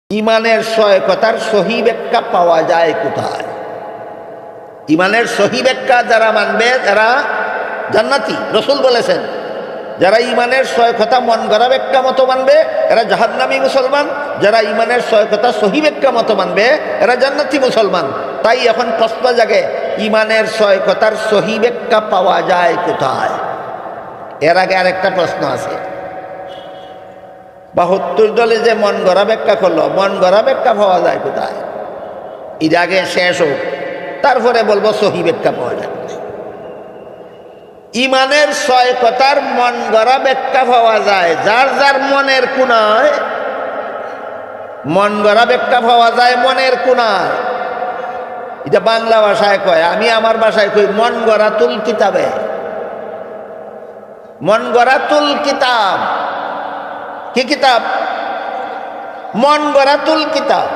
ইমানের কথার সহি ব্যাখ্যা পাওয়া যায় কোথায়? ইমানের সহি ব্যাখ্যা যারা মানবে তারা জান্নাতি। রাসূল বলেছেন, যারা ইমানের কথা মন গড়া ব্যাখ্যা মতো মানবে এরা জাহান্নামী মুসলমান, যারা ইমানের কথা সহি ব্যাখ্যা মতো মানবে এরা জান্নাতি মুসলমান। তাই এখন প্রশ্ন জাগে, ইমানের কথার সহি ব্যাখ্যা পাওয়া যায় কোথায়? এর আগে আরেকটা প্রশ্ন আছে, ৭২ দলে যে মন গড়া ব্যাখ্যা করলো, মন গড়া ব্যাখ্যা পাওয়া যায় কোথায়? এর আগে শেষ হোক, তারপরে বলবো সহি ব্যাখ্যা পাওয়া যায়। ইমানের কথার মন গড়া ব্যাখ্যা পাওয়া যায় যার যার মনের কোণায়, মন গড়া ব্যাখ্যা পাওয়া যায় মনের কোণায়। এটা বাংলা ভাষায় কয়, আমি আমার ভাষায় কই মন গড়াতুল কিতাবে। মন গড়াতুল কিতাব কি কিতাব? মন গড়াতুল কিতাব।